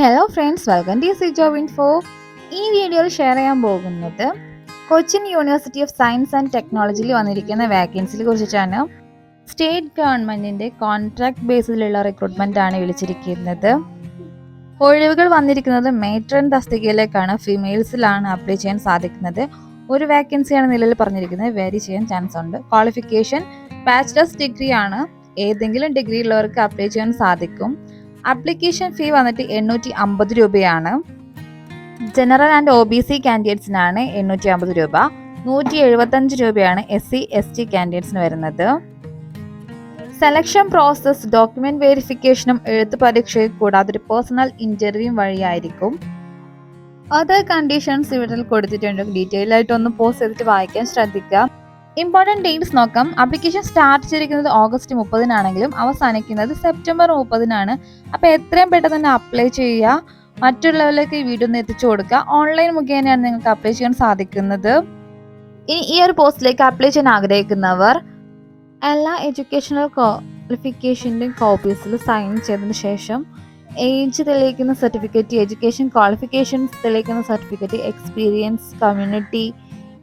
Hello friends, welcome to C job info. ഈ വീഡിയോയിൽ share ചെയ്യാൻ പോകുന്നത് Cochin university of science and ടെക്നോളജിയിൽ വന്നിരിക്കുന്ന വാക്കൻസിയെ കുറിച്ചിട്ടാണ്. സ്റ്റേറ്റ് ഗവൺമെൻറ്റിൻ്റെ കോൺട്രാക്ട് ബേസിലുള്ള റിക്രൂട്ട്മെൻ്റ് ആണ് വിളിച്ചിരിക്കുന്നത്. ഒഴിവുകൾ വന്നിരിക്കുന്നത് മേട്രൺ തസ്തികയിലേക്കാണ്. ഫീമെയിൽസിലാണ് അപ്ലൈ ചെയ്യാൻ സാധിക്കുന്നത്. ഒരു വാക്കൻസിയാണ് നിലവിൽ പറഞ്ഞിരിക്കുന്നത്. വേരി ചെയ്യാൻ ചാൻസ് ഉണ്ട്. ക്വാളിഫിക്കേഷൻ ബാച്ചിലേഴ്സ് ഡിഗ്രി ആണ്. ഏതെങ്കിലും ഡിഗ്രി ഉള്ളവർക്ക് അപ്ലൈ ചെയ്യാൻ സാധിക്കും. ആപ്ലിക്കേഷൻ ഫീ വന്നിട്ട് 850 രൂപയാണ്. ജനറൽ ആൻഡ് OBC കാൻഡിഡേറ്റ്സിനാണ് 850 രൂപ. 175 രൂപയാണ് SC/ST കാൻഡിഡേറ്റ്സിന് വരുന്നത്. സെലക്ഷൻ പ്രോസസ് ഡോക്യുമെന്റ് വെരിഫിക്കേഷനും എഴുത്ത് പരീക്ഷയും കൂടാതെ ഒരു പേഴ്സണൽ ഇന്റർവ്യൂ വഴിയായിരിക്കും. അതർ കണ്ടീഷൻസ് ഇവിടെ കൊടുത്തിട്ടുണ്ട്. ഡീറ്റെയിൽ ആയിട്ട് ഒന്ന് പോസ്റ്റ് ചെയ്തിട്ട് വായിക്കാൻ ശ്രദ്ധിക്കുക. ഇമ്പോർട്ടൻറ്റ് ഡേറ്റ്സ് നോക്കാം. ആപ്ലിക്കേഷൻ സ്റ്റാർട്ട് ചെയ്തിരിക്കുന്നത് ഓഗസ്റ്റ് 30-നാണെങ്കിലും അവസാനിക്കുന്നത് സെപ്റ്റംബർ 30-നാണ്. അപ്പോൾ എത്രയും പെട്ടെന്ന് തന്നെ അപ്ലൈ ചെയ്യുക. മറ്റുള്ളവരിലേക്ക് ഈ വീഡിയോ ഒന്ന് എത്തിച്ചു കൊടുക്കുക. ഓൺലൈൻ മുഖേനയാണ് നിങ്ങൾക്ക് അപ്ലൈ ചെയ്യാൻ സാധിക്കുന്നത്. ഇനി ഈ ഒരു പോസ്റ്റിലേക്ക് അപ്ലൈ ചെയ്യാൻ ആഗ്രഹിക്കുന്നവർ എല്ലാ എഡ്യൂക്കേഷണൽ ക്വാളിഫിക്കേഷൻ്റെയും കോപ്പീസിൽ സൈൻ ചെയ്തതിന് ശേഷം ഏജ് തെളിയിക്കുന്ന സർട്ടിഫിക്കറ്റ്, എഡ്യൂക്കേഷൻ ക്വാളിഫിക്കേഷൻസ് തെളിയിക്കുന്ന സർട്ടിഫിക്കറ്റ്, എക്സ്പീരിയൻസ്, കമ്മ്യൂണിറ്റി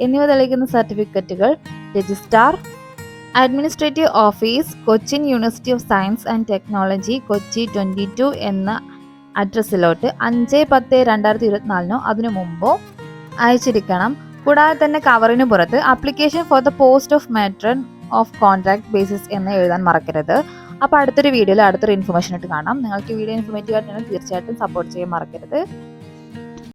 എന്നിവ തെളിയിക്കുന്ന സർട്ടിഫിക്കറ്റുകൾ registrar, administrative office, Cochin university of science and technology, Kochi 22 എന്ന അഡ്രസ്സിലോട്ട് 5/10/2024 അതിനു മുമ്പോ അയച്ചിരിക്കണം. കൂടാതെ തന്നെ കവറിന് പുറത്ത് application for the post of matron of contract basis എന്ന് എഴുതാൻ മറക്കരുത്. അപ്പോൾ അടുത്തൊരു വീഡിയോയിൽ അടുത്തൊരു ഇൻഫർമേഷൻ ആയിട്ട് കാണാം. നിങ്ങൾക്ക് വീഡിയോ ഇൻഫോർമേറ്റീവ് ആയിട്ടാണ് തീർച്ചയായിട്ടും സപ്പോർട്ട് ചെയ്യാൻ മറക്കരുത്.